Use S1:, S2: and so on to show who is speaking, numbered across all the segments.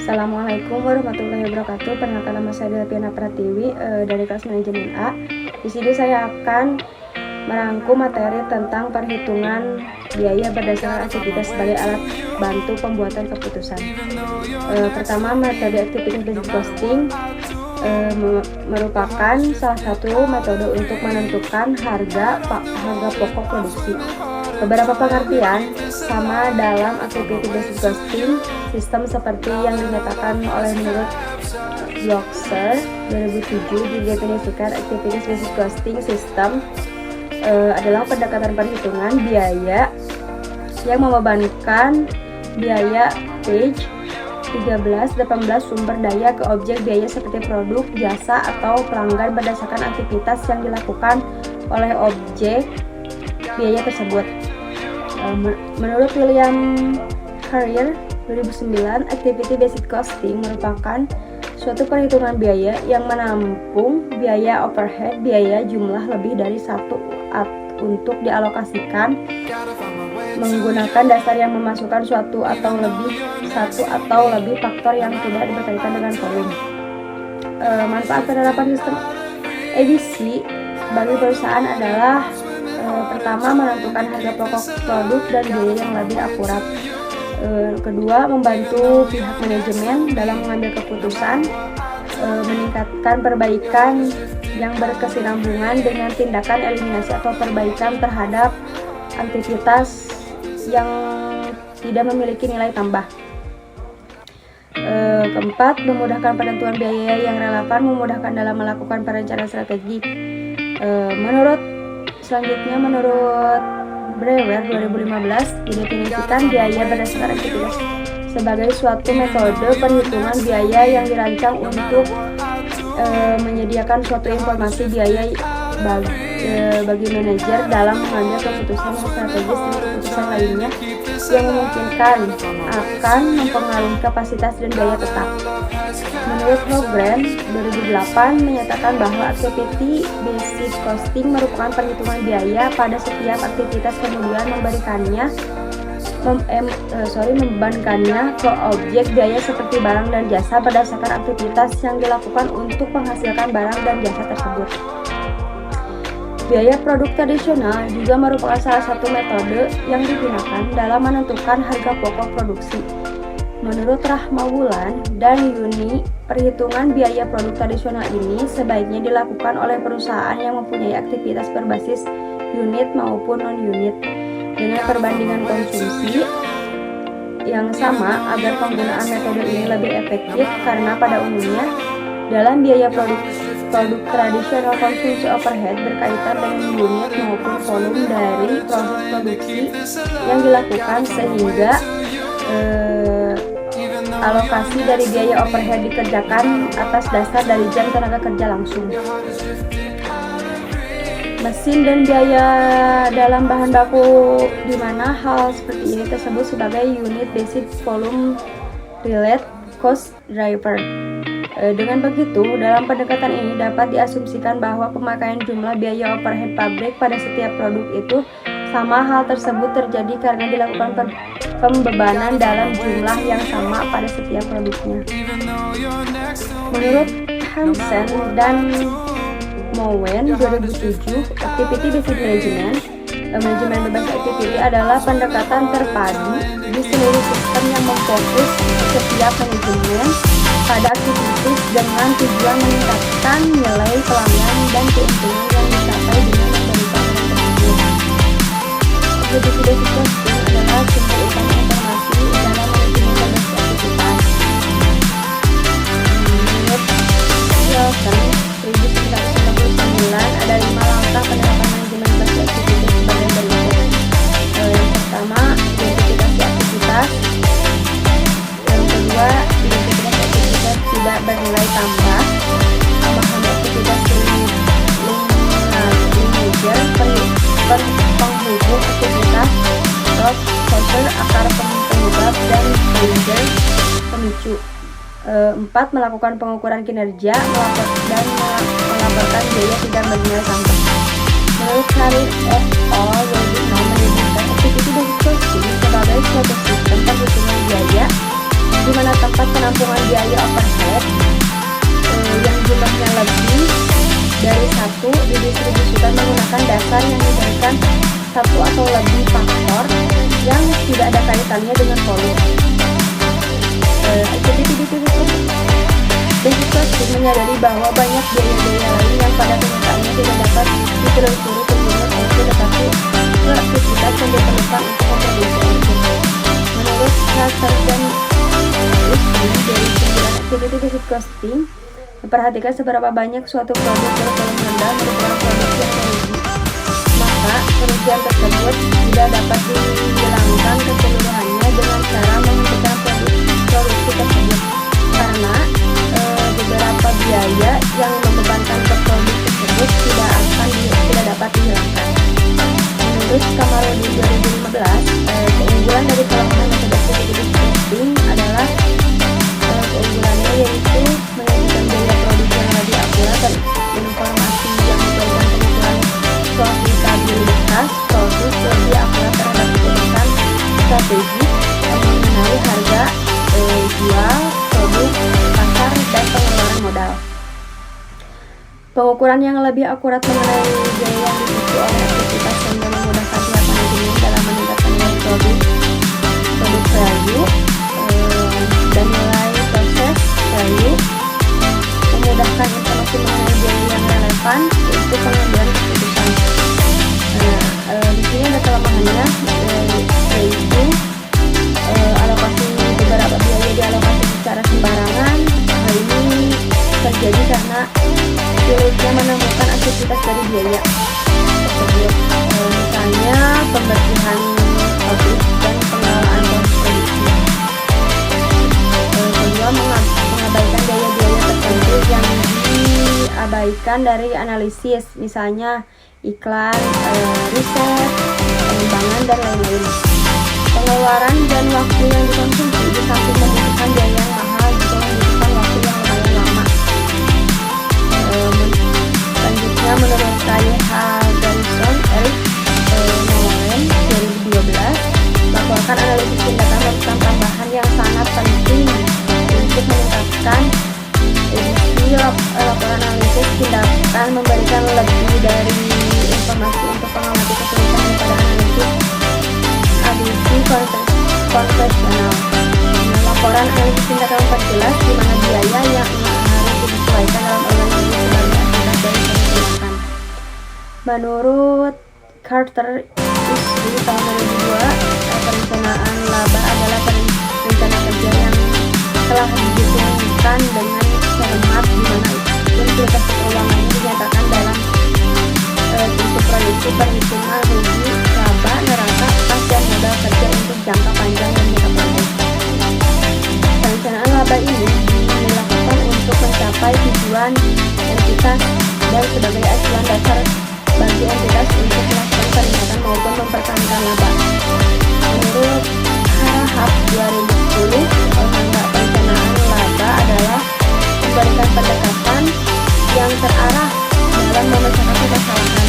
S1: Assalamualaikum warahmatullahi wabarakatuh. Perkenalkan, nama saya Delviana Pratiwi dari kelas manajemen A. Di sini saya akan merangkum materi tentang perhitungan biaya berdasarkan aktivitas sebagai alat bantu pembuatan keputusan. Pertama, metode activity based costing merupakan salah satu metode untuk menentukan harga pokok produksi. Beberapa pengertian sama dalam activity based costing sistem seperti yang dinyatakan oleh menurut Blockser 2007 didefinisikan activity based costing system adalah pendekatan perhitungan biaya yang membebankan biaya page 13-18 sumber daya ke objek biaya seperti produk, jasa, atau pelanggan berdasarkan aktivitas yang dilakukan oleh objek biaya tersebut. Menurut William Carrier 2009, activity based costing merupakan suatu perhitungan biaya yang menampung biaya overhead, biaya jumlah lebih dari satu untuk dialokasikan menggunakan dasar yang memasukkan satu atau lebih faktor yang tidak berkaitan dengan volume. Manfaat penerapan sistem ABC bagi perusahaan adalah pertama, menentukan harga pokok produk dan biaya yang lebih akurat. Kedua, membantu pihak manajemen dalam mengambil keputusan, meningkatkan perbaikan yang berkesinambungan dengan tindakan eliminasi atau perbaikan terhadap aktivitas yang tidak memiliki nilai tambah. Keempat, memudahkan penentuan biaya yang relevan, memudahkan dalam melakukan perencanaan strategi. Menurut Brewer 2015 didefinisikan biaya berdasarkan aktivitas sebagai suatu metode perhitungan biaya yang dirancang untuk menyediakan suatu informasi biaya bagi manajer dalam mengambil keputusan strategis dan keputusan lainnya yang memungkinkan akan mempengaruhi kapasitas dan biaya tetap. Menurut Hogren 2008 menyatakan bahwa activity based costing merupakan perhitungan biaya pada setiap aktivitas kemudian membebankannya ke objek biaya seperti barang dan jasa berdasarkan aktivitas yang dilakukan untuk menghasilkan barang dan jasa tersebut. Biaya produk tradisional juga merupakan salah satu metode yang digunakan dalam menentukan harga pokok produksi. Menurut Rahmawulan dan Yuni, perhitungan biaya produk tradisional ini sebaiknya dilakukan oleh perusahaan yang mempunyai aktivitas berbasis unit maupun non-unit dengan perbandingan konsumsi yang sama agar penggunaan metode ini lebih efektif karena pada umumnya dalam biaya produk tradisional konsumsi overhead berkaitan dengan unit maupun volume dari proses produksi yang dilakukan sehingga alokasi dari biaya overhead dikerjakan atas dasar dari jam tenaga kerja langsung. Mesin dan biaya dalam bahan baku, di mana hal seperti ini tersebut sebagai unit basic volume related cost driver. Dengan begitu, dalam pendekatan ini dapat diasumsikan bahwa pemakaian jumlah biaya overhead pabrik pada setiap produk itu sama. Hal tersebut terjadi karena dilakukan pembebanan dalam jumlah yang sama pada setiap produknya. Menurut Hansen dan Mowen 2007, activity based management, manajemen bebas activity adalah pendekatan terpadu di seluruh sistem yang memfokus setiap manajemen pada aktivitas dengan tujuan meningkatkan nilai pelanggan dan keuntungan yang dicapai dengan memberikan tersebut. Activity based costing adalah sumber utama informasi dalam manajemen bebas aktivitas. Menurut Wilson 1999 ada 5 langkah penerapan manajemen bebas aktivitas sebagai berikut. Yang pertama, identifikasi aktivitas. Yang kedua, identifikasi aktivitas tidak bernilai tambah. Memahami aktivitas manajer, penghubung aktivitas, root causer akar penyebab, dan trigger pemicu. 4. Melakukan pengukuran kinerja dan melaporkan biaya tidak bernilai tambah. Menurut Karin et al. 2006 menyebutkan activity based costing sebagai suatu sistem perhitungan biaya di mana tempat penampungan penampungan biaya overhead yang jumlahnya lebih dari satu didistribusikan menggunakan dasar yang diberikan satu atau lebih faktor yang tidak ada kaitannya dengan volume. Basic costing menyadari bahwa banyak biaya-biaya lain yang pada kenyataannya tidak dapat ditelusuri penggunaan energi tetapi aktivitas yang diperlukan untuk memproduksi energi. Menurut Carter dan Usman dari 9 activity basic costing, memperhatikan seberapa banyak suatu produk bervolume rendah merupakan produk yang merugi, maka kerugian tersebut tidak dapat dihilangkan keseluruhannya dengan cara menghentikan produksi tersebut, karena beberapa biaya yang membebankan ke produk tersebut tidak dapat dihilangkan. Menurut Kamarudin 2015, keunggulan dari kelemahan metode activity costing adalah keunggulannya yaitu menyajikan biaya produk yang lebih akurat dan informasi yang memberikan pengukuran profitabilitas produk lebih akurat terhadap keputusan strategi mengenai harga jual produk, pasar, dan pengeluaran modal. Pengukuran yang lebih akurat mengenai biaya yang dipicu oleh aktivitas sehingga memudahkan pihak manajemen dalam meningkatkan nilai produk value dan nilai proses value, memudahkan informasi mengenai biaya yang relevan untuk pengambilan keputusan. Di sini ada kelemahannya, yaitu alokasi beberapa biaya dialokasi secara sembarangan. Hal ini terjadi karena sulitnya menemukan aktivitas dari biaya tersebut, misalnya pembersihan pabrik dan pengelolaan produksi. Kedua, mengabaikan biaya-biaya tertentu yang diabaikan dari analisis, misalnya iklan, riset, pengembangan, dan lain-lain. Pengeluaran dan waktu yang dikonsumsi di samping membutuhkan biaya yang mahal juga membutuhkan waktu yang lumayan lama. Selanjutnya, menurut K.H. Garrison, Eric Nolan 2012, melakukan analisis tindakan merupakan tambahan yang sangat penting untuk meningkatkan edisi laporan analisis tindakan, memberikan lebih dari informasi untuk mengamati kesulitan daripada analisis adisi konvensional. Laporan analisis tindakan memperjelas di mana biaya yang harus disesuaikan dalam organisasi sebagai akibat dari tindakan. Menurut Carter Usman tahun 2002, perencanaan laba adalah rencana kerja yang telah disusunkan dengan cermat di mana implikasi keuangannya dinyatakan dalam bentuk proyeksi perhitungan rugi, laba, neraca, kas, dan modal kerja untuk jangka panjang dan jangka pendek. Perencanaan laba ini dilakukan untuk mencapai tujuan entitas dan sebagai acuan dasar bagi entitas untuk melakukan peningkatan maupun mempertahankan laba. Menurut Harahap 2010, perencanaan laba adalah memberikan pendekatan yang terarah dalam memecahkan permasalahan,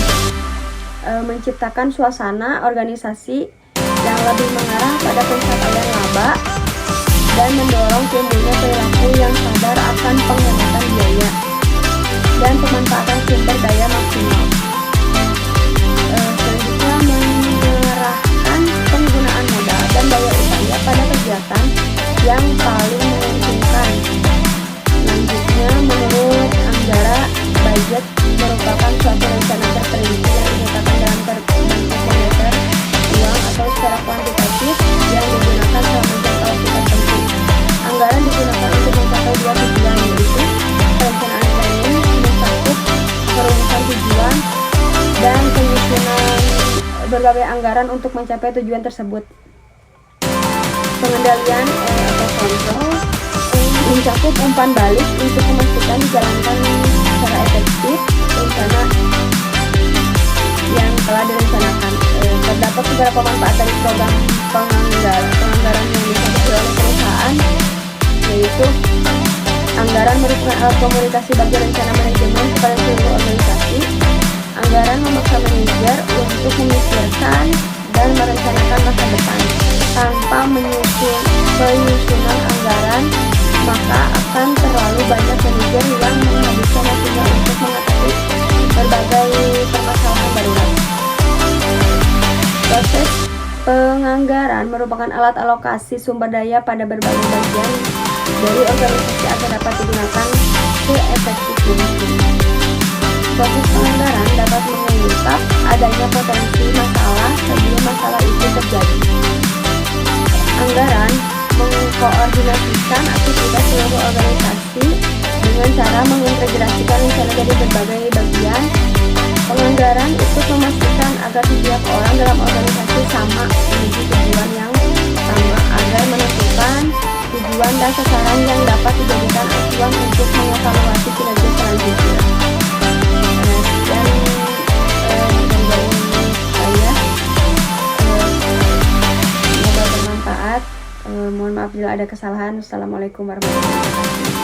S1: menciptakan suasana organisasi yang lebih mengarah pada pencapaian laba, dan mendorong timbulnya perilaku yang sadar akan penghematan biaya dan pemanfaatan sumber daya maksimal. Selanjutnya, mengerahkan penggunaan modal dan daya upaya pada kegiatan yang paling menguntungkan. Selanjutnya, menurut Anggara, budget merupakan suatu rencana terperinci yang dinyatakan dalam bentuk moneter, uang, atau secara kuantitatif yang digunakan selama jangka waktu tertentu. Anggaran digunakan untuk mencapai dua tujuan, yaitu perencanaan planning mencakup perumusan tujuan dan penyusunan berbagai anggaran untuk mencapai tujuan tersebut. Pengendalian atau kontrol mencakup umpan balik untuk memastikan dijalankan secara efektif rencana yang telah direncanakan. Terdapat beberapa manfaat dari program penganggaran yang dicapai oleh perusahaan, yaitu anggaran merupakan alat komunikasi bagi rencana manajemen kepada seluruh organisasi. Anggaran memaksa manajer untuk memikirkan dan merencanakan masa depan. Tanpa penyusunan anggaran, maka akan terlalu banyak manajer yang menghabiskan waktunya untuk mengatasi berbagai permasalahan darurat. Proses penganggaran merupakan alat alokasi sumber daya pada berbagai bagian dari organisasi agar dapat digunakan seefektif mungkin. Proses penganggaran dapat mengungkap adanya potensi masalah sebelum masalah itu terjadi. Anggaran mengkoordinasikan aktivitas seluruh organisasi dengan cara mengintegrasikan rencana dari berbagai bagian. Penganggaran ikut memastikan agar setiap orang dalam organisasi sama menuju tujuan yang sama agar menentukan tujuan dan sasaran yang dapat dijadikan acuan untuk mengevaluasi kinerja selanjutnya. Sekian dari saya, semoga bermanfaat. Mohon maaf bila ada kesalahan. Wassalamualaikum warahmatullahi wabarakatuh.